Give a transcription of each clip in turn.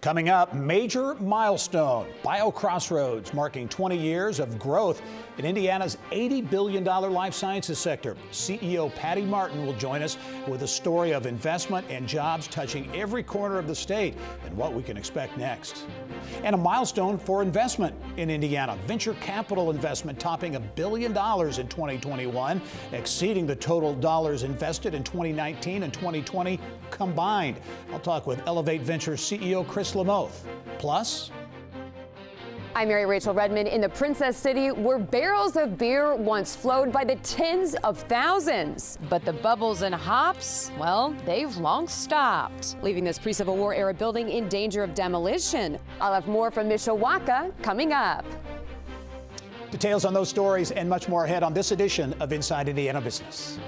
Coming up, major milestone, BioCrossroads, marking 20 years of growth in Indiana's $80 billion life sciences sector. CEO Patty Martin will join us with a story of investment and jobs touching every corner of the state and what we can expect next. And a milestone for investment in Indiana. Venture capital investment topping $1 billion in 2021, exceeding the total dollars invested in 2019 and 2020 combined. I'll talk with Elevate Ventures CEO Chris Lamoth. Plus, I'm Mary Rachel Redmond in the Princess City, where barrels of beer once flowed by the tens of thousands. But the bubbles and hops, well, they've long stopped, leaving this pre-Civil War era building in danger of demolition. I'll have more from Mishawaka coming up. Details on those stories and much more ahead on this edition of Inside Indiana Business.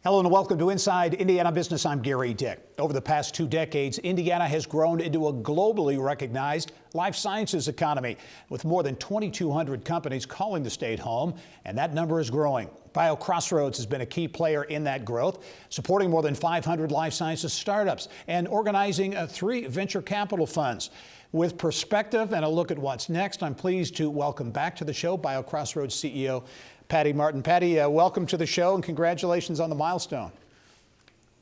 Hello and welcome to Inside Indiana Business. I'm Gerry Dick. Over the past 2 decades, Indiana has grown into a globally recognized life sciences economy, with more than 2,200 companies calling the state home, and that number is growing. BioCrossroads has been a key player in that growth, supporting more than 500 life sciences startups and organizing 3 venture capital funds. With perspective and a look at what's next, I'm pleased to welcome back to the show BioCrossroads CEO Patty Martin. Patty, welcome to the show and congratulations on the milestone.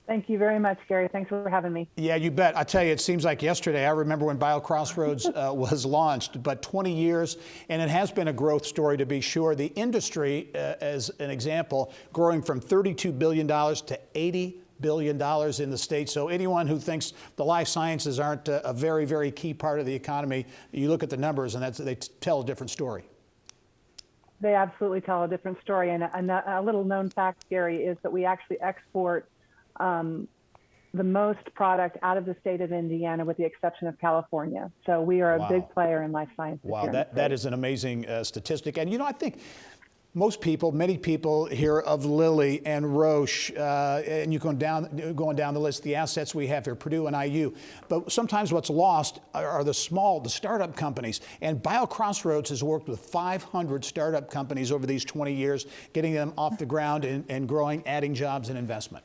Thank you very much, Gerry. Thanks for having me. Yeah, you bet. I tell you, it seems like yesterday. I remember when BioCrossroads was launched, but 20 years, and it has been a growth story to be sure. The industry, as an example, growing from $32 billion to $80 billion in the state. So anyone who thinks the life sciences aren't a very, very key part of the economy, you look at the numbers and they tell a different story. They absolutely tell a different story. And a little known fact, Gerry, is that we actually export the most product out of the state of Indiana, with the exception of California. So we are a big player in life sciences. Wow, that is an amazing statistic. And, you know, I think many people hear of Lilly and Roche, and you going down the list, the assets we have here, Purdue and IU. But sometimes what's lost are the startup companies. And BioCrossroads has worked with 500 startup companies over these 20 years, getting them off the ground and growing, adding jobs and investment.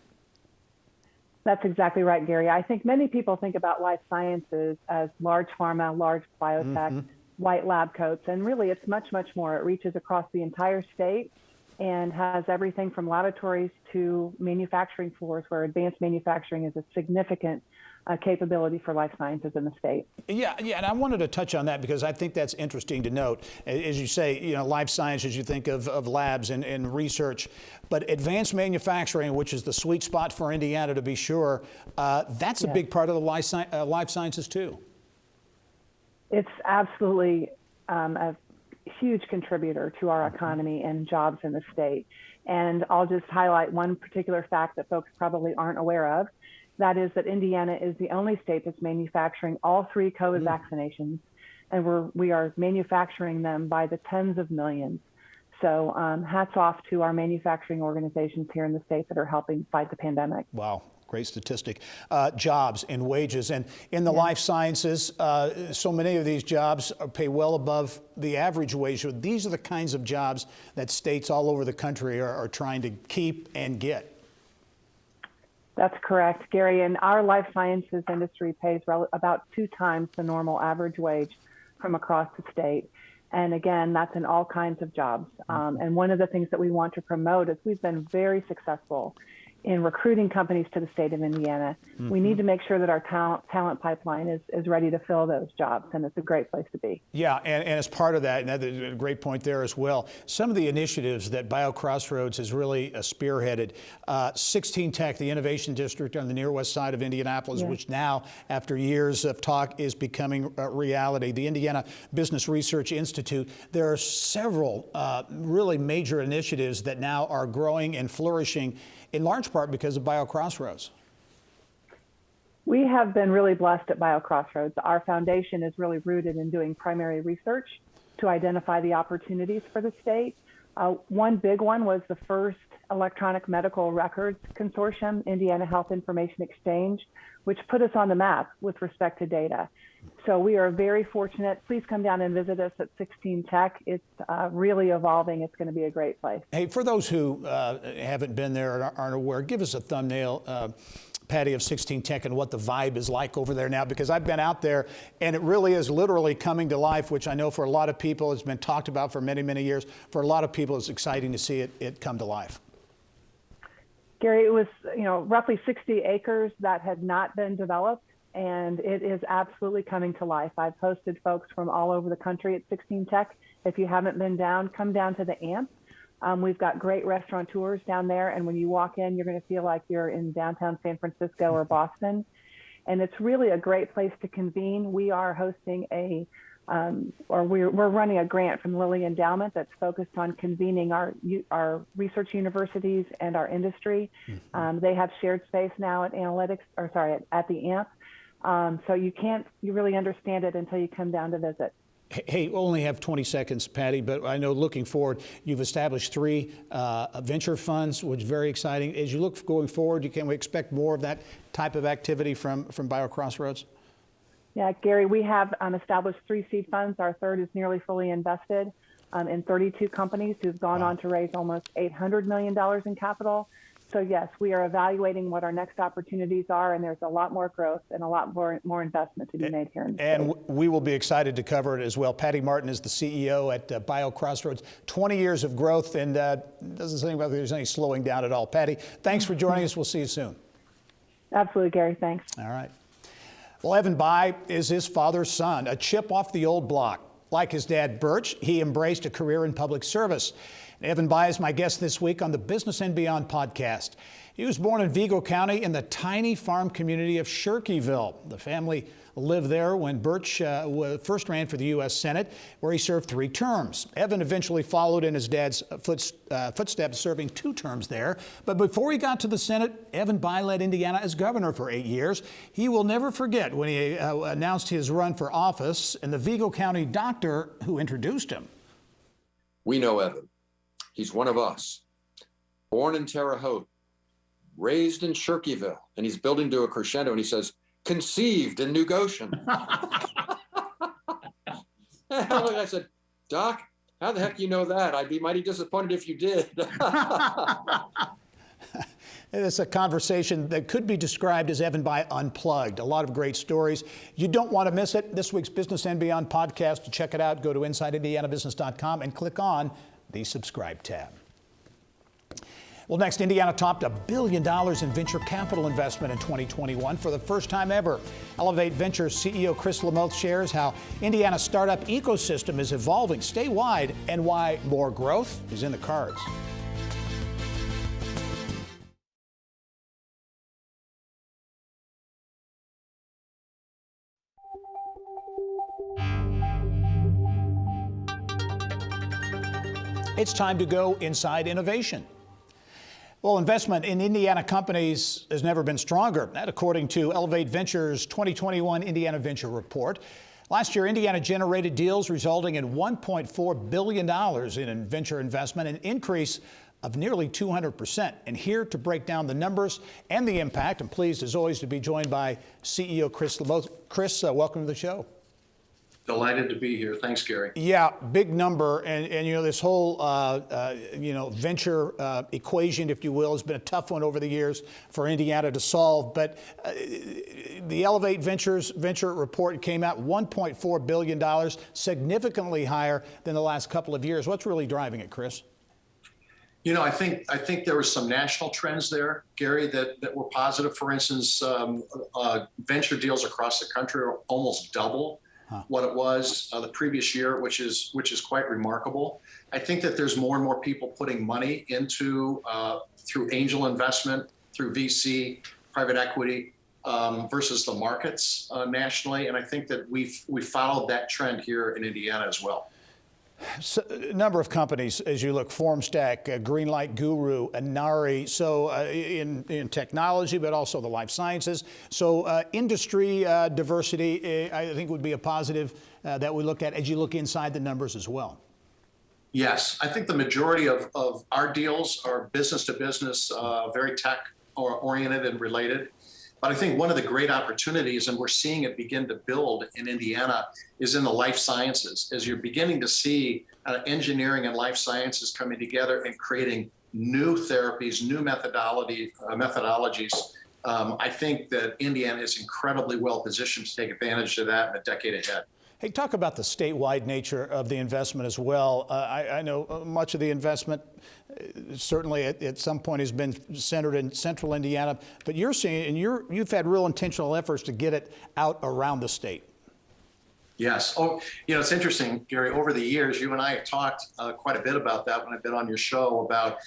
That's exactly right, Gerry. I think many people think about life sciences as large pharma, large biotech, white lab coats, and really it's much, much more. It reaches across the entire state and has everything from laboratories to manufacturing floors, where advanced manufacturing is a significant capability for life sciences in the state. Yeah, and I wanted to touch on that because I think that's interesting to note. As you say, you know, life sciences, you think of labs and research, but advanced manufacturing, which is the sweet spot for Indiana to be sure, that's a big part of the life sciences too. It's absolutely a huge contributor to our economy and jobs in the state. And I'll just highlight one particular fact that folks probably aren't aware of. That is that Indiana is the only state that's manufacturing all 3 COVID vaccinations, and we are manufacturing them by the tens of millions. So hats off to our manufacturing organizations here in the state that are helping fight the pandemic. Wow. Great statistic. Jobs and wages. And in the life sciences, so many of these jobs pay well above the average wage. So these are the kinds of jobs that states all over the country are trying to keep and get. That's correct, Gerry. And our life sciences industry pays about 2 times the normal average wage from across the state. And again, that's in all kinds of jobs. And one of the things that we want to promote is we've been very successful in recruiting companies to the state of Indiana. We need to make sure that our talent pipeline is ready to fill those jobs, and it's a great place to be. Yeah, and as part of that, and that's a great point there as well, some of the initiatives that BioCrossroads has really spearheaded, 16 Tech, the innovation district on the near west side of Indianapolis, which now, after years of talk, is becoming reality. The Indiana Business Research Institute. There are several really major initiatives that now are growing and flourishing, in large part because of BioCrossroads. We have been really blessed at BioCrossroads. Our foundation is really rooted in doing primary research to identify the opportunities for the state. One big one was the first electronic medical records consortium, Indiana Health Information Exchange, which put us on the map with respect to data. So we are very fortunate. Please come down and visit us at 16 Tech. It's really evolving. It's going to be a great place. Hey, for those who haven't been there and aren't aware, give us a thumbnail, Patty, of 16 Tech and what the vibe is like over there now, because I've been out there and it really is literally coming to life, which I know for a lot of people has been talked about for many, many years. For a lot of people, it's exciting to see it come to life. Gerry, it was roughly 60 acres that had not been developed, and it is absolutely coming to life. I've hosted folks from all over the country at 16 Tech. If you haven't been down, come down to the AMP. We've got great restaurateurs down there, and when you walk in, you're going to feel like you're in downtown San Francisco or Boston. And it's really a great place to convene. We are hosting we're running a grant from Lilly Endowment that's focused on convening our research universities and our industry. They have shared space now at at the AMP. So you really understand it until you come down to visit. Hey, we only have 20 seconds, Patty, but I know looking forward, you've established 3 venture funds, which is very exciting. As you look going forward, can we expect more of that type of activity from BioCrossroads? Yeah, Gerry, we have established 3 seed funds. Our third is nearly fully invested in 32 companies who've gone on to raise almost $800 million in capital. So yes, we are evaluating what our next opportunities are, and there's a lot more growth and a lot more investment to be made here in the state. And we will be excited to cover it as well. Patty Martin is the CEO at BioCrossroads. 20 years of growth, and doesn't seem like there's any slowing down at all. Patty, thanks for joining us. We'll see you soon. Absolutely, Gerry. Thanks. All right. Well, Evan BAYH is his father's son, a chip off the old block. Like his dad, Birch, he embraced a career in public service. Evan BAYH is my guest this week on the Business and Beyond podcast. He was born in Vigo County in the tiny farm community of Shirkyville. The family lived there when Birch first ran for the U.S. Senate, where he served 3 terms. Evan eventually followed in his dad's footsteps, serving 2 terms there. But before he got to the Senate, Evan BAYH led Indiana as governor for 8 years. He will never forget when he announced his run for office and the Vigo County doctor who introduced him. We know Evan. He's one of us. Born in Terre Haute, raised in Shirkyville, and he's building to a crescendo, and he says, conceived in New Goshen. I said, Doc, how the heck do you know that? I'd be mighty disappointed if you did. It's a conversation that could be described as Evan BAYH Unplugged. A lot of great stories. You don't want to miss it. This week's Business and Beyond podcast, to check it out, go to InsideIndianaBusiness.com and click on the subscribe tab. Well, next, Indiana topped $1 billion in venture capital investment in 2021 for the first time ever. Elevate Ventures CEO Chris Lamoth shares how Indiana's startup ecosystem is evolving statewide and why more growth is in the cards. It's time to go inside innovation. Well, investment in Indiana companies has never been stronger. That according to Elevate Ventures' 2021 Indiana Venture Report. Last year, Indiana generated deals resulting in $1.4 billion in venture investment, an increase of nearly 200%. And here to break down the numbers and the impact, I'm pleased as always to be joined by CEO Chris Lamoth. Chris, welcome to the show. Delighted to be here. Thanks, Gerry. Yeah, big number, and this whole venture equation, if you will, has been a tough one over the years for Indiana to solve. But the Elevate Ventures Venture Report came out $1.4 billion, significantly higher than the last couple of years. What's really driving it, Chris? You know, I think there were some national trends there, Gerry, that were positive. For instance, venture deals across the country are almost double what it was the previous year, which is quite remarkable. I think that there's more and more people putting money into through angel investment, through VC, private equity, versus the markets nationally. And I think that we've followed that trend here in Indiana as well. So, a number of companies, as you look, Formstack, Greenlight Guru, Inari, so in technology, but also the life sciences. So industry diversity, I think, would be a positive that we look at as you look inside the numbers as well. Yes, I think the majority of our deals are business to business, very tech oriented and related. But I think one of the great opportunities, and we're seeing it begin to build in Indiana, is in the life sciences, as you're beginning to see engineering and life sciences coming together and creating new therapies, new methodologies. I think that Indiana is incredibly well positioned to take advantage of that in the decade ahead. Hey, talk about the statewide nature of the investment as well. I know much of the investment certainly at some point has been centered in central Indiana, but you're seeing, and you've had real intentional efforts to get it out around the state. Yes. Oh, it's interesting, Gary, over the years, you and I have talked quite a bit about that when I've been on your show about,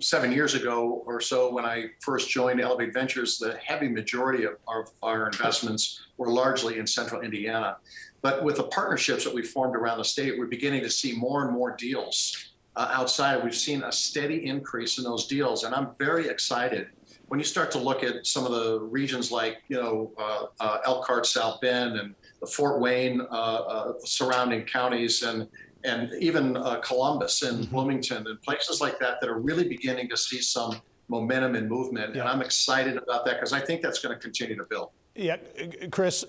7 years ago or so when I first joined Elevate Ventures, the heavy majority of our investments were largely in central Indiana. But with the partnerships that we formed around the state, we're beginning to see more and more deals outside. We've seen a steady increase in those deals, and I'm very excited. When you start to look at some of the regions like, Elkhart, South Bend, and the Fort Wayne surrounding counties, and even Columbus and Bloomington and places like that that are really beginning to see some momentum and movement. Yeah. And I'm excited about that because I think that's going to continue to build. Yeah, Chris,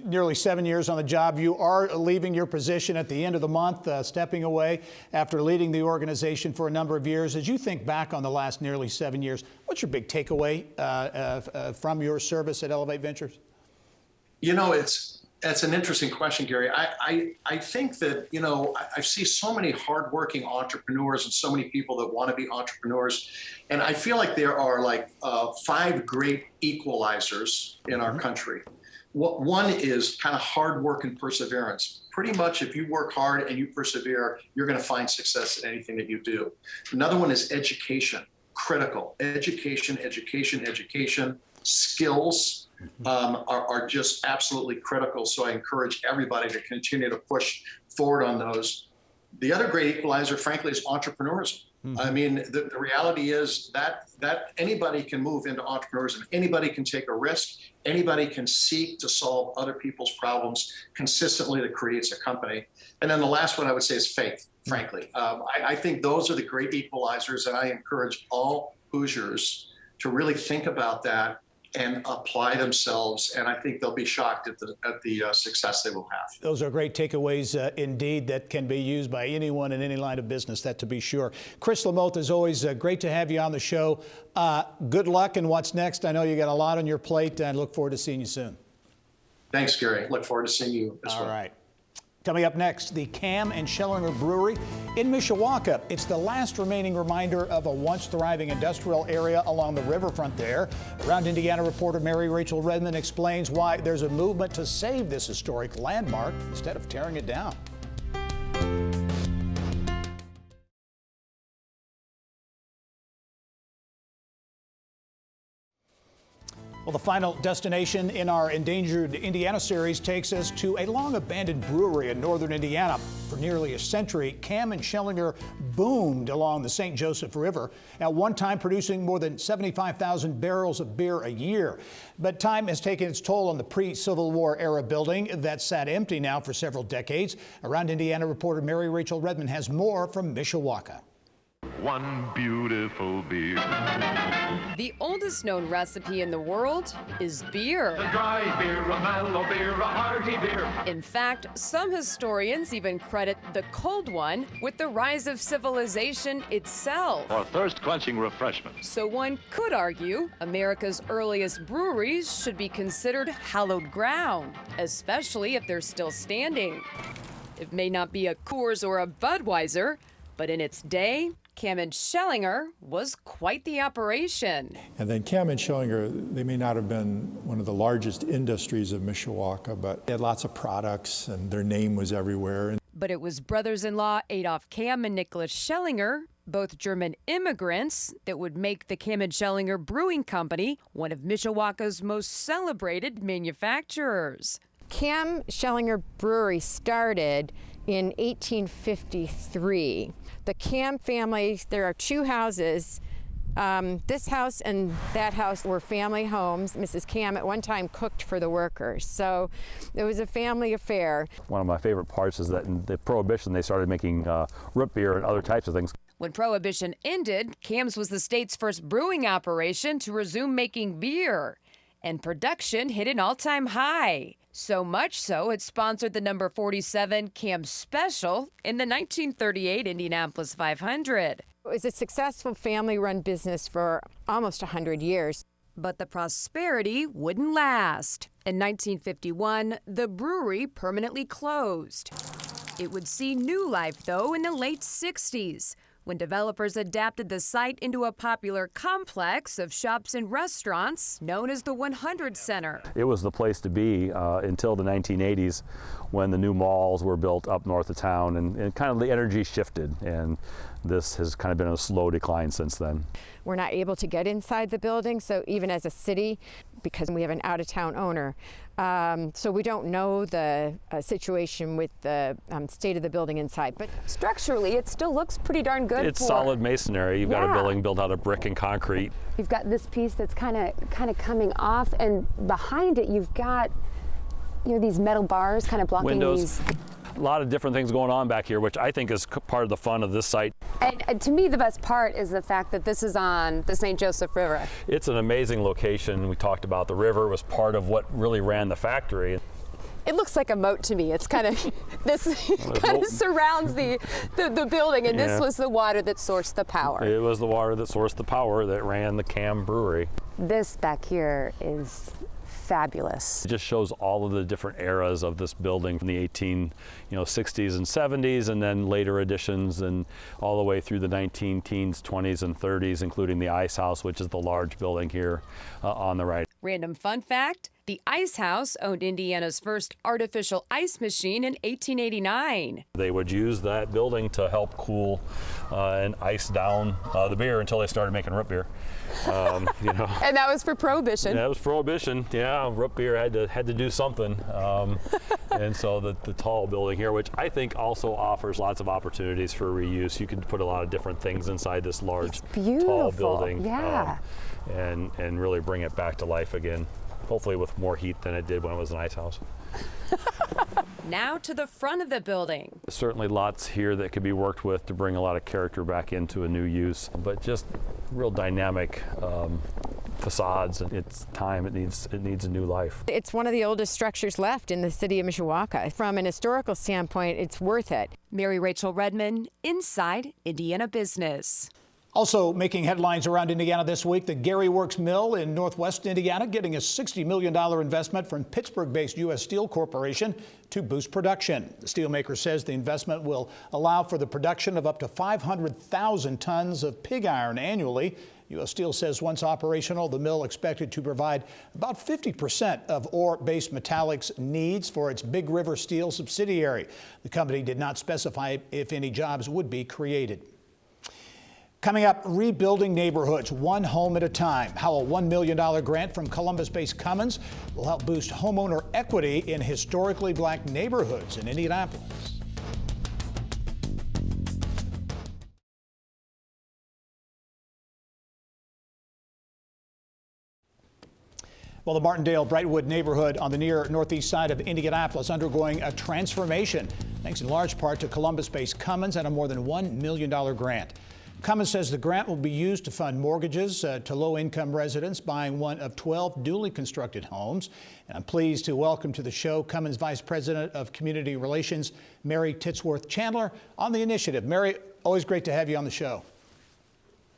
nearly 7 years on the job. You are leaving your position at the end of the month, stepping away after leading the organization for a number of years. As you think back on the last nearly 7 years, what's your big takeaway from your service at Elevate Ventures? That's an interesting question, Gary. I think that, I see so many hardworking entrepreneurs and so many people that want to be entrepreneurs. And I feel like there are like 5 great equalizers in our country. One is kind of hard work and perseverance. Pretty much if you work hard and you persevere, you're going to find success in anything that you do. Another one is education, critical. Education, skills. Are just absolutely critical. So I encourage everybody to continue to push forward on those. The other great equalizer, frankly, is entrepreneurism. I mean, the reality is that anybody can move into entrepreneurism. Anybody can take a risk. Anybody can seek to solve other people's problems consistently that creates a company. And then the last one I would say is faith, frankly. I think those are the great equalizers, and I encourage all Hoosiers to really think about that and apply themselves, and I think they'll be shocked at the success they will have. Those are great takeaways indeed that can be used by anyone in any line of business, that to be sure. Chris Lamoth, as always, great to have you on the show. Good luck in what's next. I know you got a lot on your plate, and I look forward to seeing you soon. Thanks, Gary. Look forward to seeing you as well. All right. Coming up next, the KAMM and Schellinger Brewery in Mishawaka. It's the last remaining reminder of a once thriving industrial area along the riverfront there. Around Indiana reporter Mary Rachel Redmond explains why there's a movement to save this historic landmark instead of tearing it down. Well, the final destination in our Endangered Indiana series takes us to a long-abandoned brewery in northern Indiana. For nearly a century, KAMM and Schellinger boomed along the St. Joseph River, at one time producing more than 75,000 barrels of beer a year. But time has taken its toll on the pre-Civil War era building that sat empty now for several decades. Around Indiana reporter Mary Rachel Redmond has more from Mishawaka. One beautiful beer. The oldest known recipe in the world is beer. A dry beer, a mellow beer, a hearty beer. In fact, some historians even credit the cold one with the rise of civilization itself. For thirst-quenching refreshment. So one could argue America's earliest breweries should be considered hallowed ground, especially if they're still standing. It may not be a Coors or a Budweiser, but in its day, KAMM and Schellinger was quite the operation. And then KAMM and Schellinger, they may not have been one of the largest industries of Mishawaka, but they had lots of products and their name was everywhere. But it was brothers-in-law Adolf KAMM and Nicholas Schellinger, both German immigrants, that would make the KAMM and Schellinger Brewing Company one of Mishawaka's most celebrated manufacturers. KAMM Schellinger Brewery started in 1853. The KAMM family, there are two houses. This house and that house were family homes. Mrs. KAMM at one time cooked for the workers, so it was a family affair. One of my favorite parts is that in the Prohibition they started making root beer and other types of things. When Prohibition ended, KAMM's was the state's first brewing operation to resume making beer, and production hit an all-time high. So much so, it sponsored the number 47 KAMM Special in the 1938 Indianapolis 500. It was a successful family-run business for almost 100 years. But the prosperity wouldn't last. In 1951, the brewery permanently closed. It would see new life, though, in the late 60s, when developers adapted the site into a popular complex of shops and restaurants known as the 100 Center. It was the place to be until the 1980s, when the new malls were built up north of town, and kind of the energy shifted, and this has kind of been a slow decline since then. We're not able to get inside the building, so even as a city, because we have an out-of-town owner, so we don't know the situation with the state of the building inside. But structurally, it still looks pretty darn good. It's solid masonry. You've got a building built out of brick and concrete. You've got this piece that's kind of coming off, and behind it, you've got these metal bars kind of blocking windows. these. A lot of different things going on back here, which I think is part of the fun of this site. And to me, the best part is the fact that this is on the St. Joseph River. It's an amazing location. We talked about the river was part of what really ran the factory. It looks like a moat to me. It's kind of, this kind of surrounds the building, and this was the water that sourced the power. It was the water that sourced the power that ran the KAMM brewery. This back here is fabulous. It just shows all of the different eras of this building from the 60s and 70s, and then later additions, and all the way through the 19-teens, 20s, and 30s, including the Ice House, which is the large building here on the right. Random fun fact, the Ice House owned Indiana's first artificial ice machine in 1889. They would use that building to help cool and ice down the beer until they started making root beer. And that was for Prohibition. That was Prohibition. Yeah, root beer had to do something. And so the tall building here, which I think also offers lots of opportunities for reuse. You can put a lot of different things inside this large, tall building. Yeah. And really bring it back to life again. Hopefully with more heat than it did when it was an ice house. Now to the front of the building. Certainly lots here that could be worked with to bring a lot of character back into a new use, but just real dynamic facades. It's time, it needs a new life. It's one of the oldest structures left in the city of Mishawaka. From an historical standpoint, it's worth it. Mary Rachel Redmond, Inside Indiana Business. Also making headlines around Indiana this week, the Gerry Works Mill in northwest Indiana getting a $60 million investment from Pittsburgh-based U.S. Steel Corporation to boost production. The steelmaker says the investment will allow for the production of up to 500,000 tons of pig iron annually. U.S. Steel says once operational, the mill expected to provide about 50% of ore-based metallics needs for its Big River Steel subsidiary. The company did not specify if any jobs would be created. Coming up, rebuilding neighborhoods one home at a time. How a $1 million grant from Columbus-based CUMMINS will help boost homeowner equity in historically black neighborhoods in Indianapolis. Well, the Martindale-Brightwood neighborhood on the near northeast side of Indianapolis undergoing a transformation, thanks in large part to Columbus-based CUMMINS and a more than $1 million grant. CUMMINS says the grant will be used to fund mortgages to low-income residents buying one of 12 newly constructed homes. And I'm pleased to welcome to the show CUMMINS Vice President of Community Relations, Mary Titsworth Chandler, on the initiative. Mary, always great to have you on the show.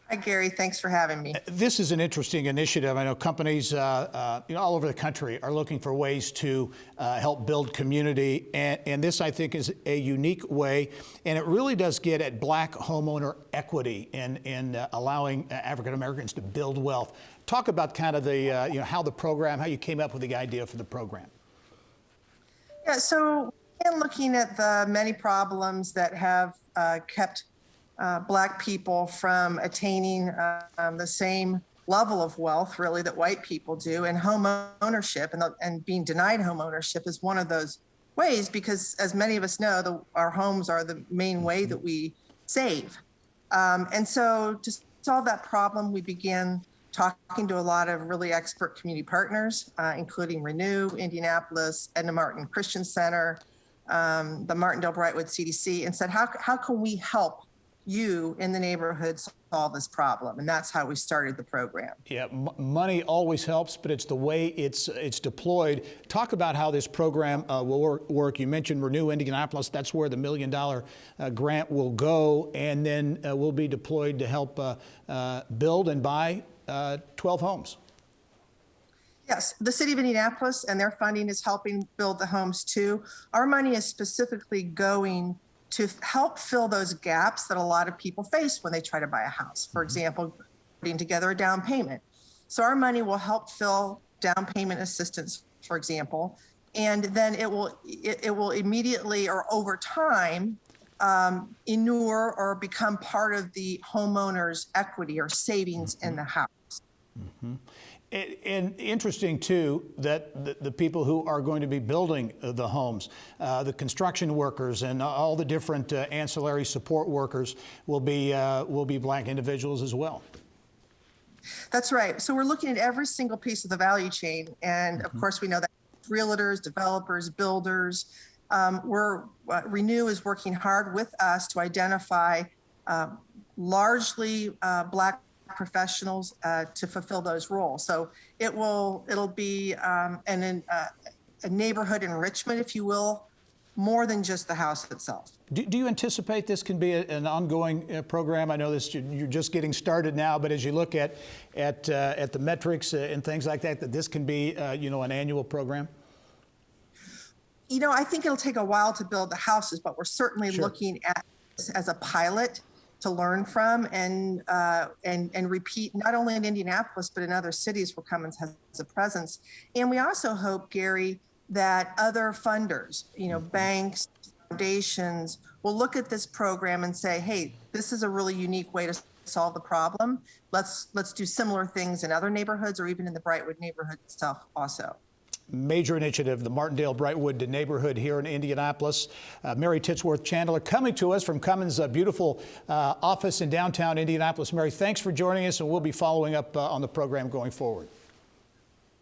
Hi, Gary. Thanks for having me. This is an interesting initiative. I know companies all over the country are looking for ways to help build community, and this, I think, is a unique way, and it really does get at black homeowner equity in allowing African Americans to build wealth. Talk about kind of the how you came up with the idea for the program. Yeah, so in looking at the many problems that have kept Black people from attaining the same level of wealth, really, that white people do, and home ownership and being denied home ownership is one of those ways because, as many of us know, our homes are the main way that we save. And so to solve that problem, we began talking to a lot of really expert community partners, including Renew, Indianapolis, Edna Martin Christian Center, the Martindale-Brightwood CDC, and said, how can we help you in the neighborhood solve this problem? And that's how we started the program. Yeah, money always helps, but it's the way it's deployed. Talk about how this program will work. You mentioned Renew Indianapolis. That's where the $1 million grant will go, and then will be deployed to help build and buy 12 homes. Yes, the city of Indianapolis and their funding is helping build the homes too. Our money is specifically going to help fill those gaps that a lot of people face when they try to buy a house. For example, putting together a down payment. So our money will help fill down payment assistance, for example, and then it will immediately or over time inure or become part of the homeowner's equity or savings in the house. Mm-hmm. And interesting, too, that the people who are going to be building the homes, the construction workers and all the different ancillary support workers will be Black individuals as well. That's right. So we're looking at every single piece of the value chain. And of course, we know that realtors, developers, builders, Renew is working hard with us to identify largely Black professionals to fulfill those roles. So it'll be a neighborhood enrichment, if you will, more than just the house itself. Do you anticipate this can be an ongoing program? I know you're just getting started now, but as you look at the metrics and things like that this can be an annual program? I think it'll take a while to build the houses, but we're certainly looking at this as a pilot to learn from and repeat, not only in Indianapolis, but in other cities where Cummins has a presence. And we also hope, Gary, that other funders, banks, foundations, will look at this program and say, hey, this is a really unique way to solve the problem. Let's do similar things in other neighborhoods or even in the Brightwood neighborhood itself also. Major initiative, the Martindale-Brightwood neighborhood here in Indianapolis. Mary Titsworth Chandler coming to us from Cummins' beautiful office in downtown Indianapolis. Mary, thanks for joining us, and we'll be following up on the program going forward.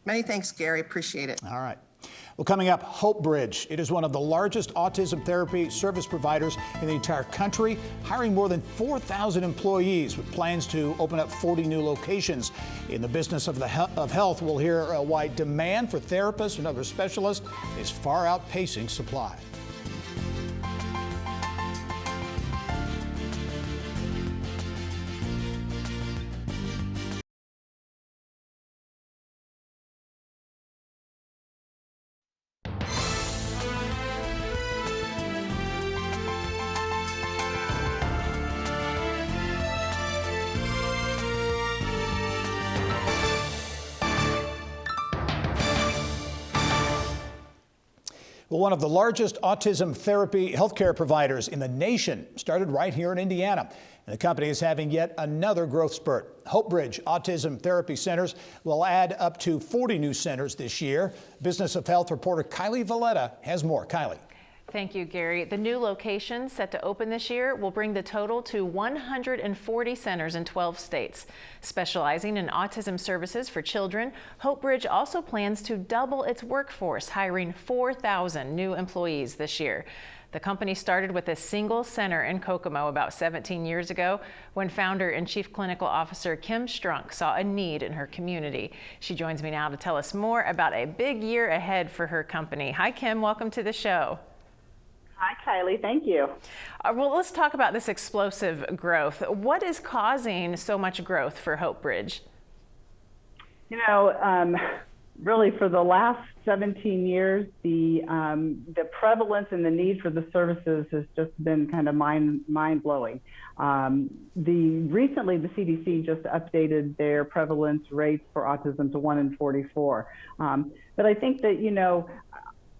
Many thanks, Gary. Appreciate it. All right. Well, coming up, Hope Bridge. It is one of the largest autism therapy service providers in the entire country, hiring more than 4,000 employees with plans to open up 40 new locations. In the business of health, we'll hear why demand for therapists and other specialists is far outpacing supply. Well, one of the largest autism therapy healthcare providers in the nation started right here in Indiana. And the company is having yet another growth spurt. Hope Bridge Autism Therapy Centers will add up to 40 new centers this year. Business of Health reporter Kylie Valletta has more. Kylie. Thank you, Gary. The new location set to open this year will bring the total to 140 centers in 12 states. Specializing in autism services for children, Hope Bridge also plans to double its workforce, hiring 4,000 new employees this year. The company started with a single center in Kokomo about 17 years ago when founder and chief clinical officer Kim Strunk saw a need in her community. She joins me now to tell us more about a big year ahead for her company. Hi, Kim. Welcome to the show. Hi, Kylie. Thank you. Well, let's talk about this explosive growth. What is causing so much growth for Hope Bridge? Really for the last 17 years, the prevalence and the need for the services has just been kind of mind-blowing. Recently, the CDC just updated their prevalence rates for autism to 1 in 44. But I think that,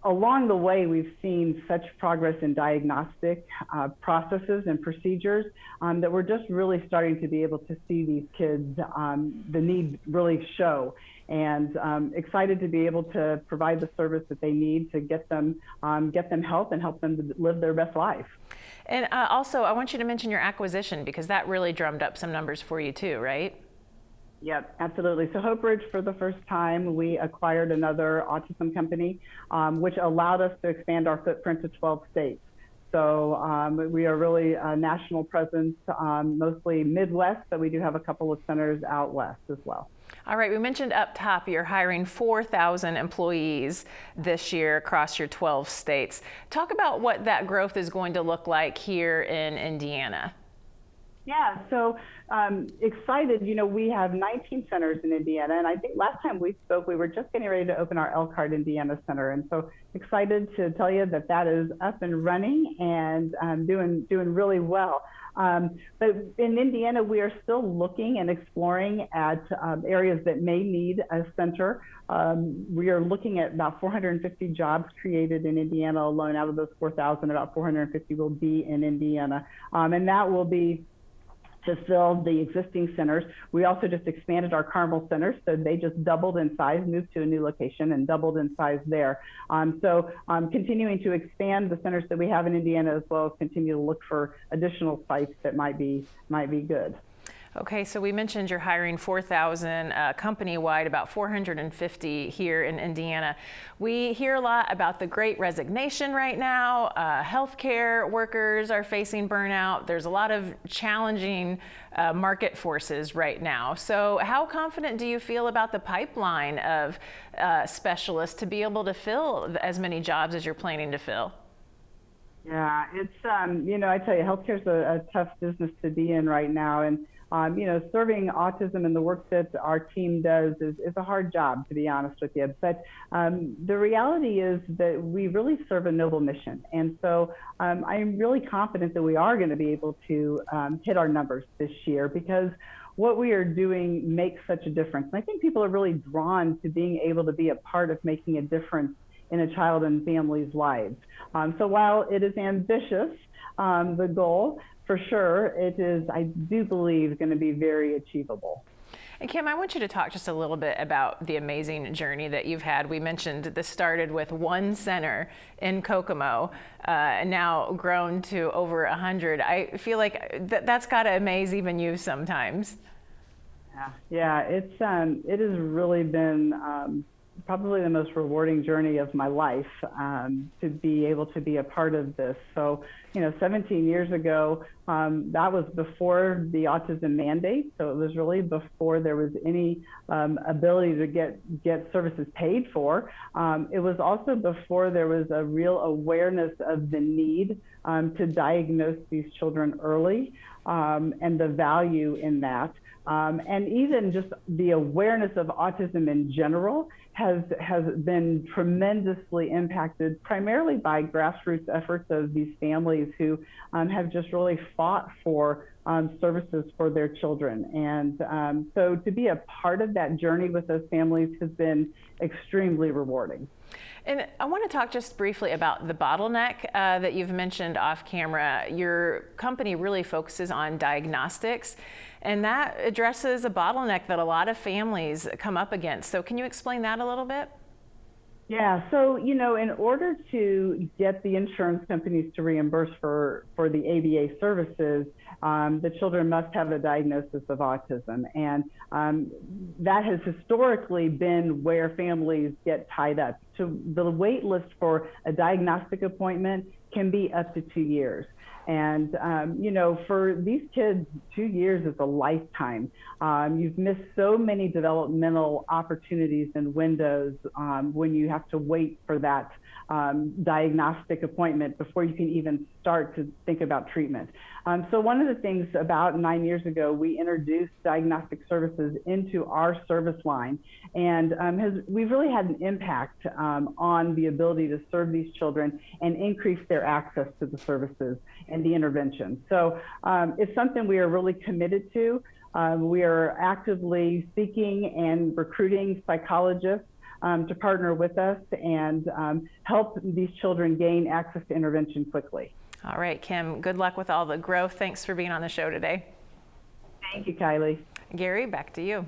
along the way, we've seen such progress in diagnostic processes and procedures that we're just really starting to be able to see these kids, the need really show. and excited to be able to provide the service that they need to get them help and help them to live their best life. And also, I want you to mention your acquisition, because that really drummed up some numbers for you too, right? Yep, absolutely. So Hope Ridge, for the first time, we acquired another autism company, which allowed us to expand our footprint to 12 states. So we are really a national presence, mostly Midwest, but we do have a couple of centers out west as well. All right, we mentioned up top you're hiring 4,000 employees this year across your 12 states. Talk about what that growth is going to look like here in Indiana. Yeah, so excited. You know, we have 19 centers in Indiana, and I think last time we spoke, we were just getting ready to open our Elkhart, Indiana center, and so excited to tell you that that is up and running and doing really well. But in Indiana, we are still looking and exploring at areas that may need a center. We are looking at about 450 jobs created in Indiana alone. Out of those 4,000, about 450 will be in Indiana, and that will be to fill the existing centers. We also just expanded our Carmel center, so they just doubled in size, moved to a new location and doubled in size there. Continuing to expand the centers that we have in Indiana, as well as continue to look for additional sites that might be good. Okay, so we mentioned you're hiring 4,000 company-wide, about 450 here in Indiana. We hear a lot about the Great Resignation right now. Healthcare workers are facing burnout. There's a lot of challenging market forces right now. So how confident do you feel about the pipeline of specialists to be able to fill as many jobs as you're planning to fill? Yeah, it's, you know, I tell you, healthcare is a tough business to be in right now. And you know, serving autism and the work that our team does is a hard job, to be honest with you. But the reality is that we really serve a noble mission. And so I'm really confident that we are going to be able to hit our numbers this year, because what we are doing makes such a difference. And I think people are really drawn to being able to be a part of making a difference in a child and family's lives. So while it is ambitious, the goal, for sure, it is, I do believe, going to be very achievable. And Kim, I want you to talk just a little bit about the amazing journey that you've had. We mentioned this started with one center in Kokomo, and now grown to over 100. I feel like that's got to amaze even you sometimes. Yeah, it has really been probably the most rewarding journey of my life, to be able to be a part of this. So, you know, 17 years ago, that was before the autism mandate. So it was really before there was any ability to get services paid for. It was also before there was a real awareness of the need to diagnose these children early, and the value in that. And even just the awareness of autism in general has been tremendously impacted, primarily by grassroots efforts of these families who have just really fought for services for their children. And so to be a part of that journey with those families has been extremely rewarding. And I want to talk just briefly about the bottleneck that you've mentioned off camera. Your company really focuses on diagnostics, and that addresses a bottleneck that a lot of families come up against. So can you explain that a little bit? Yeah, so, you know, in order to get the insurance companies to reimburse for the ABA services, the children must have a diagnosis of autism. And that has historically been where families get tied up. So the wait list for a diagnostic appointment can be up to 2 years. And, you know, for these kids, 2 years is a lifetime. You've missed so many developmental opportunities and windows when you have to wait for that diagnostic appointment before you can even start to think about treatment. So one of the things about 9 years ago, we introduced diagnostic services into our service line, and we've really had an impact on the ability to serve these children and increase their access to the services and the intervention. So it's something we are really committed to. We are actively seeking and recruiting psychologists to partner with us and help these children gain access to intervention quickly. All right, Kim, good luck with all the growth. Thanks for being on the show today. Thank you, Kylie. Gerry, back to you.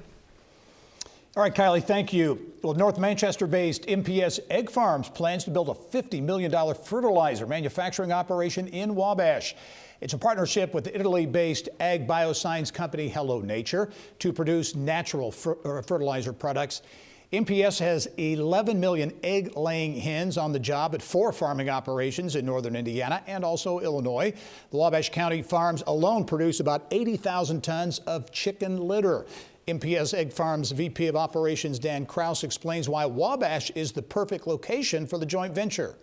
All right, Kylie, thank you. Well, North Manchester-based MPS Egg Farms plans to build a $50 million fertilizer manufacturing operation in Wabash. It's a partnership with the Italy-based ag bioscience company Hello Nature to produce natural fertilizer products. MPS has 11 million egg-laying hens on the job at 4 farming operations in northern Indiana and also Illinois. The Wabash County farms alone produce about 80,000 tons of chicken litter. MPS Egg Farms VP of Operations Dan Kraus explains why Wabash is the perfect location for the joint venture.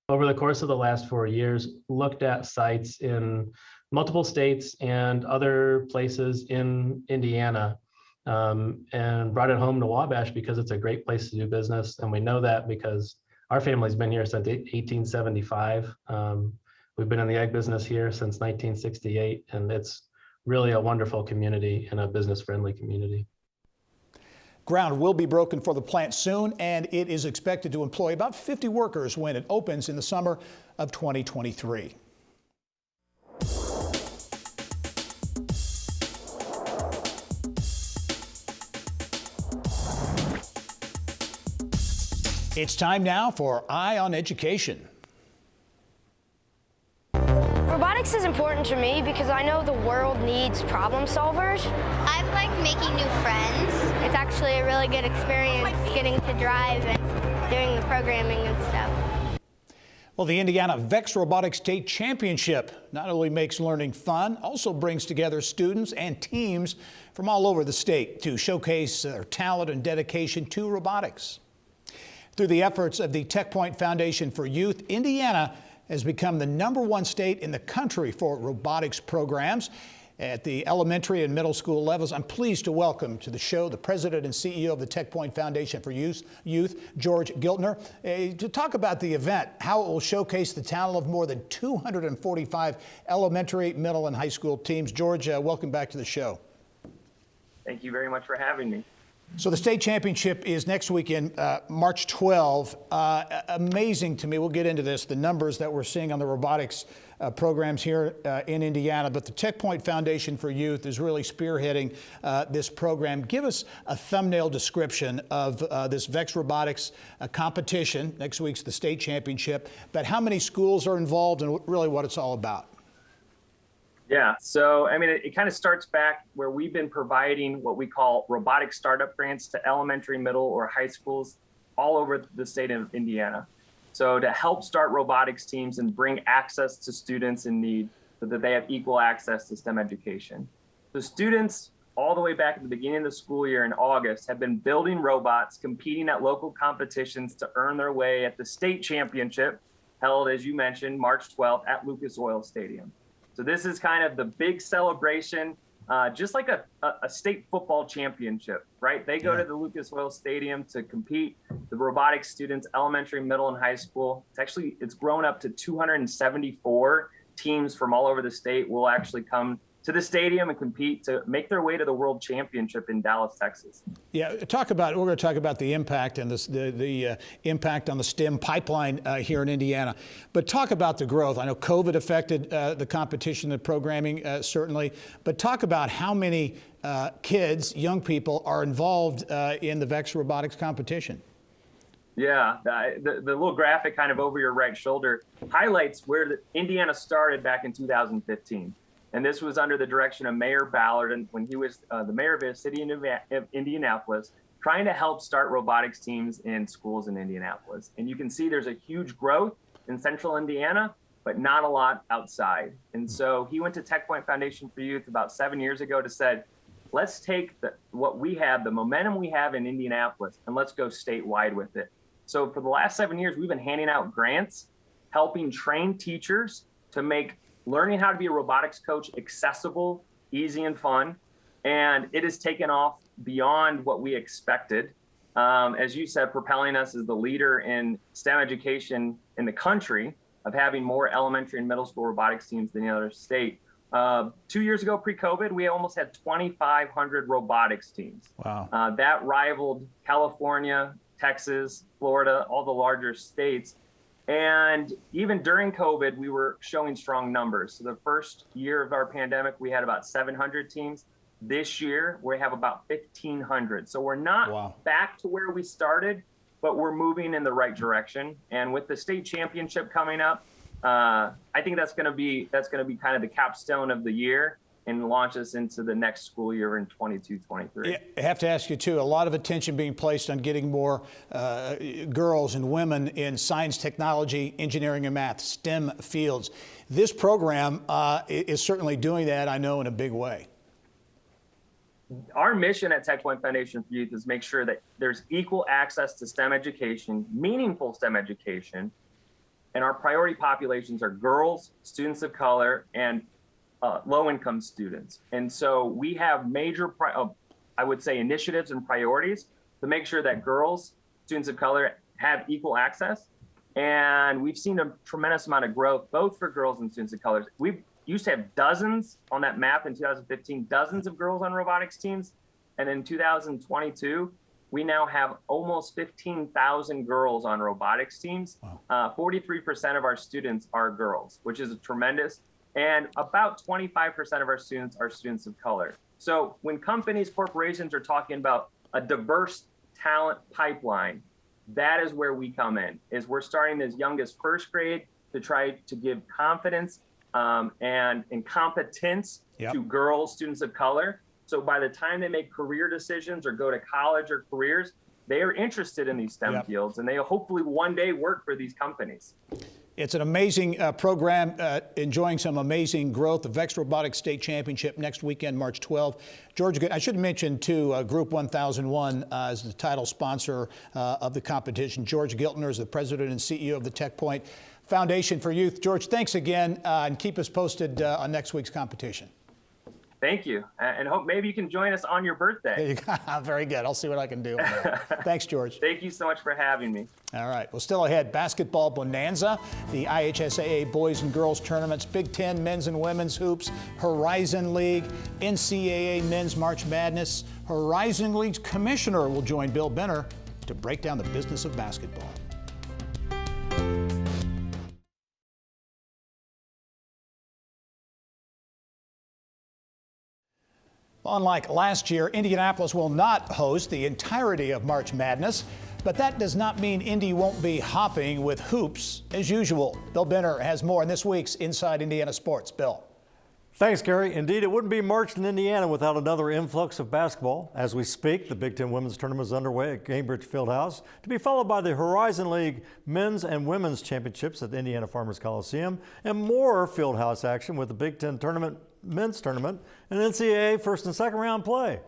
Over the course of the last 4 years, looked at sites in multiple states and other places in Indiana, and brought it home to Wabash because it's a great place to do business. And we know that because our family's been here since 1875. We've been in the egg business here since 1968, and it's really a wonderful community and a business-friendly community. Ground will be broken for the plant soon, and it is expected to employ about 50 workers when it opens in the summer of 2023. It's time now for Eye on Education. Robotics is important to me because I know the world needs problem solvers. I like making new friends. It's actually a really good experience getting to drive and doing the programming and stuff. Well, the Indiana VEX Robotics State Championship not only makes learning fun, also brings together students and teams from all over the state to showcase their talent and dedication to robotics. Through the efforts of the TechPoint Foundation for Youth, Indiana has become the #1 state in the country for robotics programs at the elementary and middle school levels. I'm pleased to welcome to the show the president and CEO of the TechPoint Foundation for Youth, George Giltner, to talk about the event, how it will showcase the talent of more than 245 elementary, middle, and high school teams. George, welcome back to the show. Thank you very much for having me. So the state championship is next weekend, March 12. Amazing to me. We'll get into this, the numbers that we're seeing on the robotics programs here in Indiana. But the TechPoint Foundation for Youth is really spearheading this program. Give us a thumbnail description of this VEX Robotics competition. Next week's the state championship. But how many schools are involved and really what it's all about? Yeah, so I mean, it kind of starts back where we've been providing what we call robotic startup grants to elementary, middle, or high schools all over the state of Indiana. So to help start robotics teams and bring access to students in need so that they have equal access to STEM education. The students all the way back at the beginning of the school year in August have been building robots, competing at local competitions to earn their way at the state championship held, as you mentioned, March 12th at Lucas Oil Stadium. So this is kind of the big celebration, just like a state football championship, right? They go to the Lucas Oil Stadium to compete. The robotics students, elementary, middle, and high school, it's grown up to 274 teams from all over the state will actually come to the stadium and compete to make their way to the World Championship in Dallas, Texas. Yeah, we're going to talk about the impact and the impact on the STEM pipeline here in Indiana. But talk about the growth. I know COVID affected the competition and programming certainly, but talk about how many kids, young people are involved in the VEX Robotics competition. Yeah, the little graphic kind of over your right shoulder highlights where Indiana started back in 2015. And this was under the direction of Mayor Ballard, and when he was the mayor of the city of Indianapolis, trying to help start robotics teams in schools in Indianapolis. And you can see there's a huge growth in central Indiana, but not a lot outside. And so he went to TechPoint Foundation for Youth about 7 years ago to said, let's take what we have, the momentum we have in Indianapolis, and let's go statewide with it. So for the last 7 years, we've been handing out grants, helping train teachers to make learning how to be a robotics coach accessible, easy, and fun. And it has taken off beyond what we expected. As you said, propelling us as the leader in STEM education in the country, of having more elementary and middle school robotics teams than any other state. 2 years ago, pre-COVID, we almost had 2,500 robotics teams. Wow. That rivaled California, Texas, Florida, all the larger states. And even during COVID, we were showing strong numbers. So the first year of our pandemic, we had about 700 teams. This year, we have about 1,500. So we're not back to where we started, but we're moving in the right direction. And with the state championship coming up, I think that's going to be kind of the capstone of the year and launch us into the next school year in 22-23. I have to ask you, too, a lot of attention being placed on getting more girls and women in science, technology, engineering, and math, STEM fields. This program is certainly doing that, I know, in a big way. Our mission at Tech Point Foundation for Youth is make sure that there's equal access to STEM education, meaningful STEM education, and our priority populations are girls, students of color, and low-income students. And so we have major, I would say, initiatives and priorities to make sure that girls, students of color have equal access. And we've seen a tremendous amount of growth, both for girls and students of color. We used to have dozens on that map in 2015, dozens of girls on robotics teams. And in 2022, we now have almost 15,000 girls on robotics teams. 43% of our students are girls, which is tremendous. And about 25% of our students are students of color. So when companies, corporations are talking about a diverse talent pipeline, that is where we come in, is we're starting as young as first grade to try to give confidence and competence to girls, students of color. So by the time they make career decisions or go to college or careers, they are interested in these STEM fields, and they hopefully one day work for these companies. It's an amazing program, enjoying some amazing growth. The VEX Robotics State Championship next weekend, March 12th. George, I should mention, too, Group 1001 is the title sponsor of the competition. George Giltner is the president and CEO of the Tech Point Foundation for Youth. George, thanks again, and keep us posted on next week's competition. Thank you, and hope maybe you can join us on your birthday. Very good. I'll see what I can do. Thanks, George. Thank you so much for having me. All right. Well, still ahead, basketball bonanza, the IHSAA boys and girls tournaments, Big Ten men's and women's hoops, Horizon League, NCAA men's March Madness. Horizon League's commissioner will join Bill Benner to break down the business of basketball. Unlike last year, Indianapolis will not host the entirety of March Madness, but that does not mean Indy won't be hopping with hoops as usual. Bill Benner has more in this week's Inside Indiana Sports. Bill. Thanks, Gary. Indeed, it wouldn't be March in Indiana without another influx of basketball. As we speak, the Big Ten Women's Tournament is underway at Cambridge Fieldhouse, to be followed by the Horizon League Men's and Women's Championships at the Indiana Farmers Coliseum, and more Fieldhouse action with the Big Ten Tournament, Men's Tournament, and NCAA first and second round play.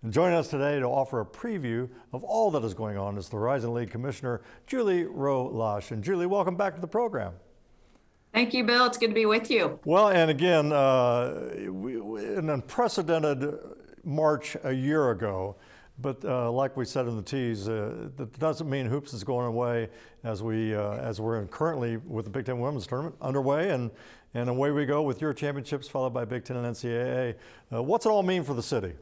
And joining us today to offer a preview of all that is going on is the Horizon League Commissioner, Julie Rowe-Losh. And Julie, welcome back to the program. Thank you, Bill. It's good to be with you. Well, and again, an unprecedented March a year ago, but like we said in the tease, that doesn't mean hoops is going away as we're currently with the Big Ten Women's Tournament underway, and away we go with your championships followed by Big Ten and NCAA. What's it all mean for the city?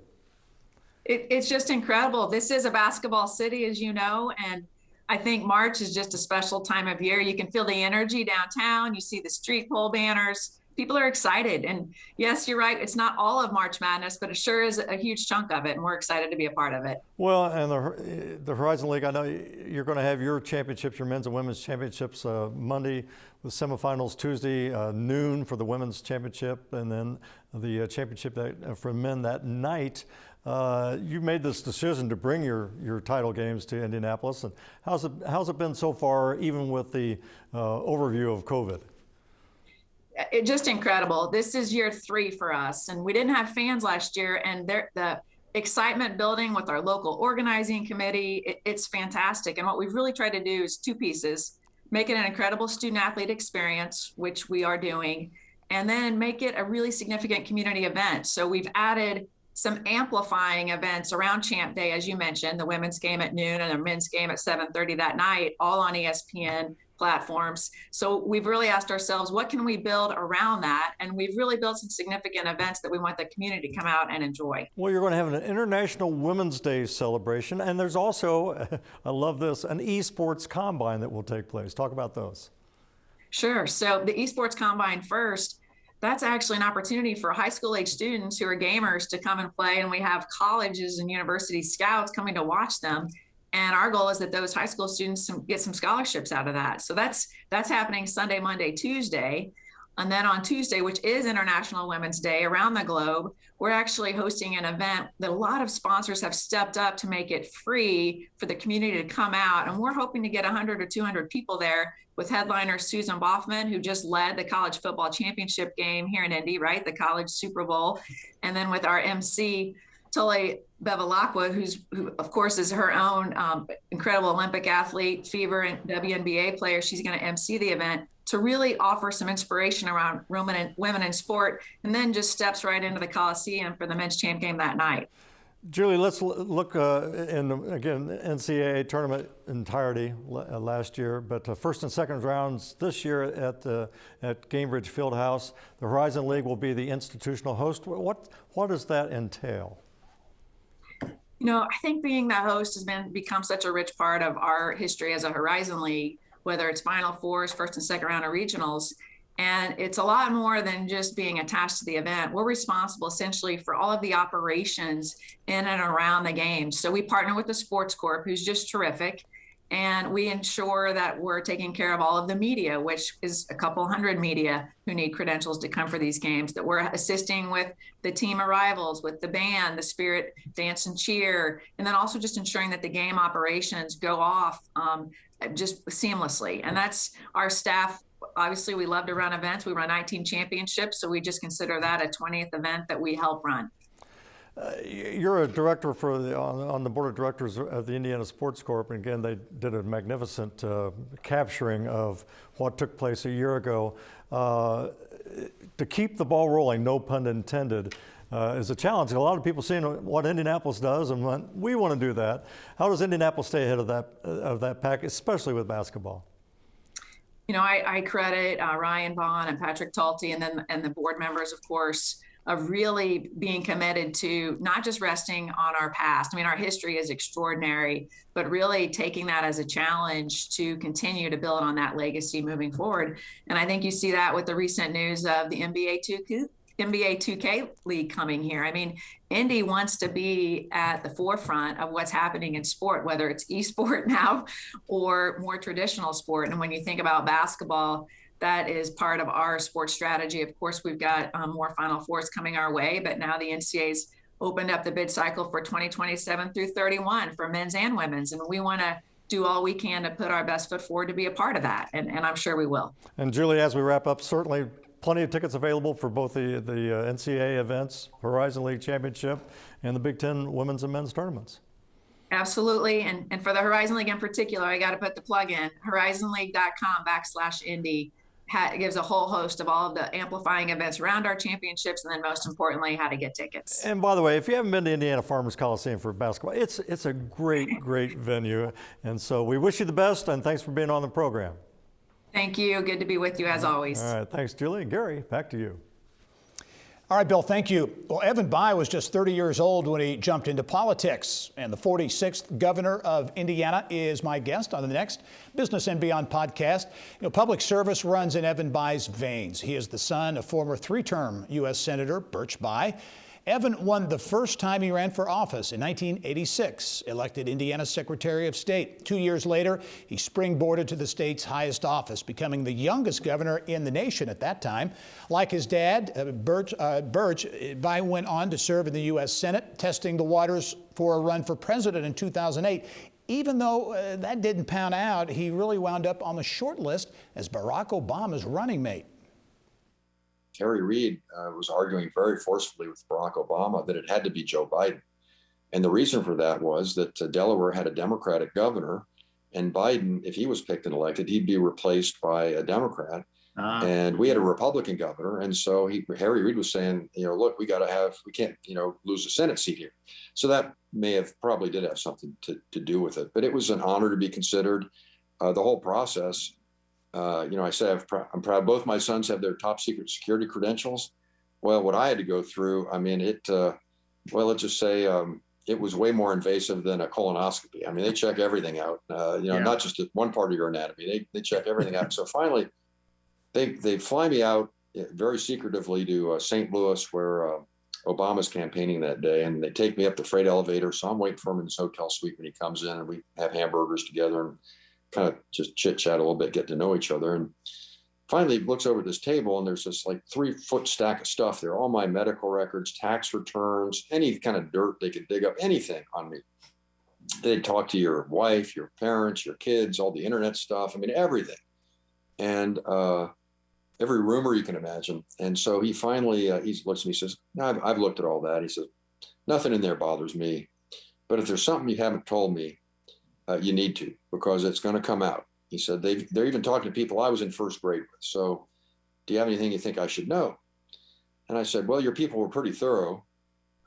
It's just incredible. This is a basketball city, as you know, and I think March is just a special time of year. You can feel the energy downtown. You see the street pole banners. People are excited. And yes, you're right. It's not all of March Madness, but it sure is a huge chunk of it. And we're excited to be a part of it. Well, and the Horizon League, I know you're going to have your championships, your men's and women's championships Monday with semifinals Tuesday, noon for the women's championship, and then the championship for men that night. You made this decision to bring your title games to Indianapolis, and how's it been so far, even with the overview of COVID? It's just incredible. This is year 3 for us, and we didn't have fans last year, and the excitement building with our local organizing committee, it's fantastic. And what we've really tried to do is 2 pieces: make it an incredible student athlete experience, which we are doing, and then make it a really significant community event. So we've added some amplifying events around Champ Day, as you mentioned, the women's game at noon and the men's game at 7:30 that night, all on ESPN platforms. So we've really asked ourselves, what can we build around that? And we've really built some significant events that we want the community to come out and enjoy. Well, you're going to have an International Women's Day celebration, and there's also, I love this, an esports combine that will take place. Talk about those. Sure. So the esports combine first, that's actually an opportunity for high school age students who are gamers to come and play. And we have colleges and university scouts coming to watch them. And our goal is that those high school students get some scholarships out of that. So that's happening Sunday, Monday, Tuesday. And then on Tuesday, which is International Women's Day around the globe, we're actually hosting an event that a lot of sponsors have stepped up to make it free for the community to come out. And we're hoping to get 100 or 200 people there, with headliner Susan Boffman, who just led the college football championship game here in Indy, right? The college Super Bowl. And then with our MC, Tole Bevilacqua, who of course is her own incredible Olympic athlete, Fever and WNBA player. She's going to MC the event to really offer some inspiration around women in sport, and then just steps right into the Coliseum for the men's champ game that night. Julie, let's look in, again, NCAA tournament entirety last year, but first and second rounds this year at Gainbridge Fieldhouse. The Horizon League will be the institutional host. What does that entail? You know, I think being the host has become such a rich part of our history as a Horizon League, whether it's Final Fours, first and second round of regionals. And it's a lot more than just being attached to the event. We're responsible essentially for all of the operations in and around the games. So we partner with the Sports Corp, who's just terrific. And we ensure that we're taking care of all of the media, which is a couple hundred media who need credentials to come for these games, that we're assisting with the team arrivals, with the band, the Spirit Dance and Cheer, and then also just ensuring that the game operations go off just seamlessly. And that's our staff. Obviously, we love to run events. We run 19 championships, so we just consider that a 20th event that we help run. You're a director on the board of directors of the Indiana Sports Corp, and again, they did a magnificent capturing of what took place a year ago. To keep the ball rolling, no pun intended, is a challenge. A lot of people seeing what Indianapolis does and we want to do that. How does Indianapolis stay ahead of that pack, especially with basketball? You know, I credit Ryan Vaughn and Patrick Talty and the board members, of course, of really being committed to not just resting on our past. I mean, our history is extraordinary, but really taking that as a challenge to continue to build on that legacy moving forward. And I think you see that with the recent news of the NBA 2K League coming here. I mean, Indy wants to be at the forefront of what's happening in sport, whether it's esport now or more traditional sport. And when you think about basketball, that is part of our sports strategy. Of course, we've got more Final Fours coming our way, but now the NCAA's opened up the bid cycle for 2027 through 31 for men's and women's. And we want to do all we can to put our best foot forward to be a part of that. And I'm sure we will. And Julie, as we wrap up, certainly plenty of tickets available for both the NCAA events, Horizon League Championship, and the Big Ten women's and men's tournaments. Absolutely. And for the Horizon League in particular, I got to put the plug in, horizonleague.com/Indy. It gives a whole host of all of the amplifying events around our championships, and then most importantly, how to get tickets. And by the way, if you haven't been to Indiana Farmers Coliseum for basketball, it's a great, great venue. And so we wish you the best, and thanks for being on the program. Thank you. Good to be with you as always. All right. Thanks, Julie. And Gerry, back to you. All right, Bill, thank you. Well, Evan Bayh was just 30 years old when he jumped into politics, and the 46th governor of Indiana is my guest on the next Business and Beyond podcast. You know, public service runs in Evan Bayh's veins. He is the son of former three-term U.S. Senator Birch Bayh. Evan won the first time he ran for office in 1986, elected Indiana Secretary of State. 2 years later, he springboarded to the state's highest office, becoming the youngest governor in the nation at that time. Like his dad, Birch, Bayh went on to serve in the U.S. Senate, testing the waters for a run for president in 2008. Even though that didn't pan out, he really wound up on the short list as Barack Obama's running mate. Harry Reid was arguing very forcefully with Barack Obama that it had to be Joe Biden. And the reason for that was that Delaware had a Democratic governor, and Biden, if he was picked and elected, he'd be replaced by a Democrat. And we had a Republican governor. And so Harry Reid was saying, look, we can't, lose a Senate seat here. So that probably did have something to do with it. But it was an honor to be considered. The whole process. I say I'm proud. Both my sons have their top secret security credentials. Well, what I had to go through, let's just say it was way more invasive than a colonoscopy. I mean, they check everything out, not just one part of your anatomy. They check everything out. So finally, they fly me out very secretively to St. Louis, where Obama's campaigning that day, and they take me up the freight elevator. So I'm waiting for him in his hotel suite when he comes in, and we have hamburgers together and kind of just chit chat a little bit, get to know each other. And finally, he looks over at this table, and there's this like 3-foot stack of stuff there, all my medical records, tax returns, any kind of dirt they could dig up, anything on me. They talk to your wife, your parents, your kids, all the internet stuff. I mean, everything. And every rumor you can imagine. And so he finally, he looks at me, he says, no, I've looked at all that. He says, nothing in there bothers me. But if there's something you haven't told me, you need to, because it's going to come out. He said, they're even talking to people I was in first grade with. So do you have anything you think I should know? And I said, well, your people were pretty thorough,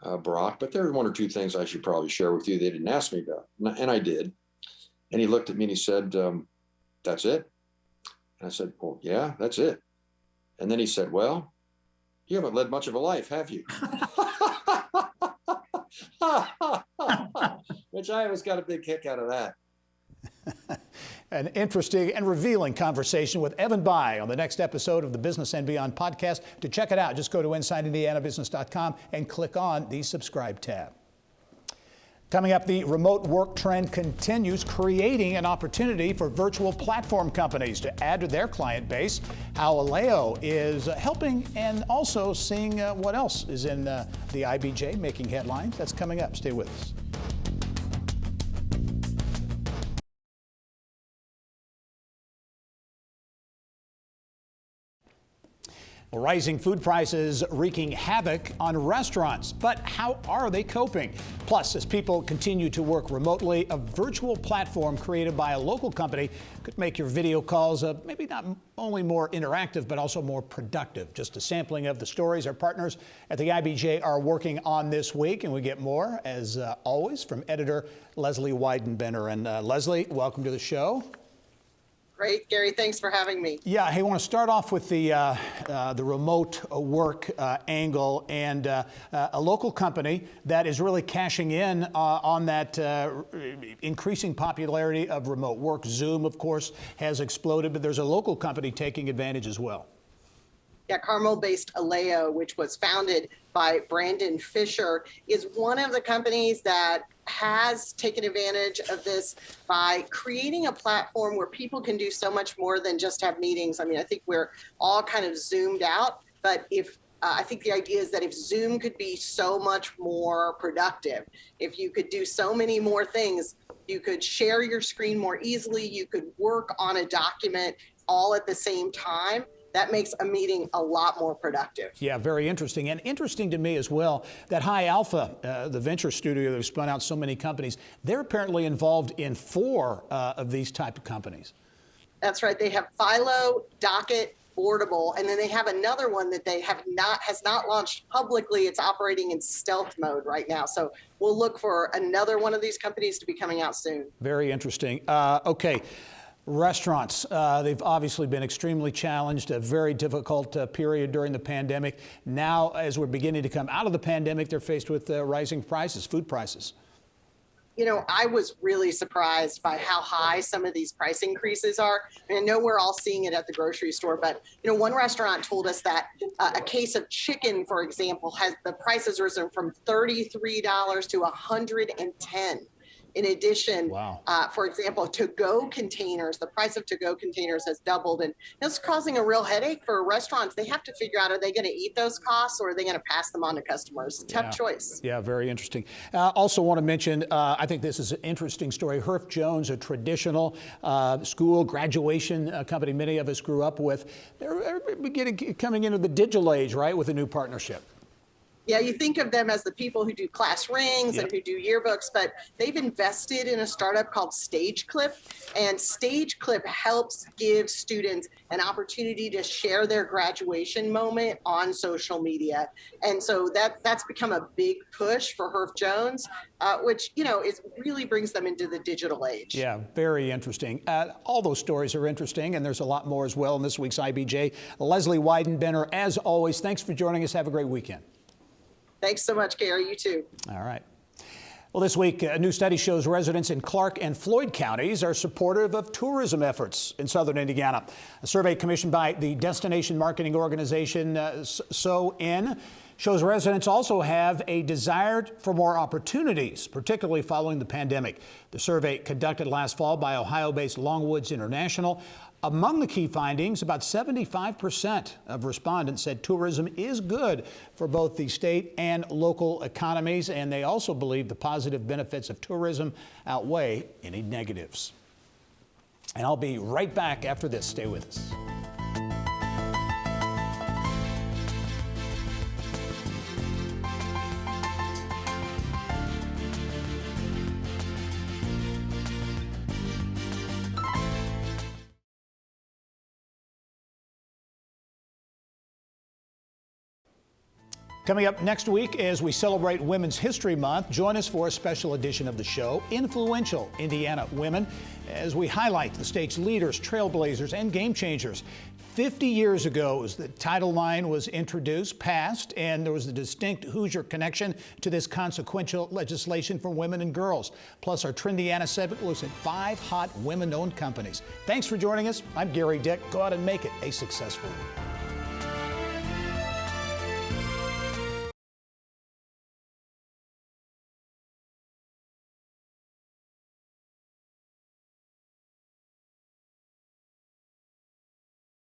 Barack, but there are 1 or 2 things I should probably share with you they didn't ask me about. And I did. And he looked at me and he said, that's it? And I said, well, yeah, that's it. And then he said, well, you haven't led much of a life, have you? Which I always got a big kick out of that. An interesting and revealing conversation with Evan BAYH on the next episode of the Business and Beyond podcast. To check it out, just go to InsideIndianaBusiness.com and click on the subscribe tab. Coming up, the remote work trend continues, creating an opportunity for virtual platform companies to add to their client base. How Aleo is helping, and also seeing what else is in the IBJ making headlines. That's coming up. Stay with us. Well, rising food prices wreaking havoc on restaurants, but how are they coping? Plus, as people continue to work remotely, a virtual platform created by a local company could make your video calls maybe not only more interactive, but also more productive. Just a sampling of the stories our partners at the IBJ are working on this week, and we get more, as always, from editor Leslie Weidenbender. And Leslie, welcome to the show. Great, Gary. Thanks for having me. Yeah, hey, I want to start off with the remote work angle, and a local company that is really cashing in on that increasing popularity of remote work. Zoom, of course, has exploded, but there's a local company taking advantage as well. Yeah, Carmel-based Aleo, which was founded by Brandon Fisher, is one of the companies that has taken advantage of this by creating a platform where people can do so much more than just have meetings. I mean, I think we're all kind of zoomed out, but I think the idea is that if Zoom could be so much more productive, if you could do so many more things, you could share your screen more easily, you could work on a document all at the same time. That makes a meeting a lot more productive. Yeah, very interesting. And interesting to me as well that High Alpha, the venture studio that have spun out so many companies, they're apparently involved in 4 of these type of companies. That's right. They have Philo, Docket, Boardable, and then they have another one that they has not launched publicly. It's operating in stealth mode right now. So we'll look for another one of these companies to be coming out soon. Very interesting. Okay. Restaurants, they've obviously been extremely challenged, a very difficult period during the pandemic. Now, as we're beginning to come out of the pandemic, they're faced with rising prices, food prices. You know, I was really surprised by how high some of these price increases are. I know we're all seeing it at the grocery store, but, you know, one restaurant told us that a case of chicken, for example, has the prices risen from $33 to $110. In addition, for example, to-go containers, the price of to-go containers has doubled, and it's causing a real headache for restaurants. They have to figure out, are they going to eat those costs or are they going to pass them on to customers? Tough choice. Yeah, very interesting. Also want to mention, I think this is an interesting story. Herff Jones, a traditional school graduation company many of us grew up with, they're coming into the digital age, right, with a new partnership. Yeah, you think of them as the people who do class rings and who do yearbooks, but they've invested in a startup called StageClip, and StageClip helps give students an opportunity to share their graduation moment on social media. And so that's become a big push for Herff Jones, which, you know, really brings them into the digital age. Yeah, very interesting. All those stories are interesting, and there's a lot more as well in this week's IBJ. Leslie Weidenbender, as always, thanks for joining us. Have a great weekend. Thanks so much, Gary. You too. All right. Well, this week, a new study shows residents in Clark and Floyd counties are supportive of tourism efforts in southern Indiana. A survey commissioned by the destination marketing organization SOIN shows residents also have a desire for more opportunities, particularly following the pandemic. The survey, conducted last fall by Ohio-based Longwoods International, among the key findings, about 75% of respondents said tourism is good for both the state and local economies, and they also believe the positive benefits of tourism outweigh any negatives. And I'll be right back after this. Stay with us. Coming up next week as we celebrate Women's History Month, join us for a special edition of the show, Influential Indiana Women, as we highlight the state's leaders, trailblazers, and game changers. 50 years ago, as the Title IX was introduced, passed, and there was a distinct Hoosier connection to this consequential legislation for women and girls. Plus, our Trendiana segment looks at 5 hot women-owned companies. Thanks for joining us. I'm Gerry Dick. Go out and make it a successful week.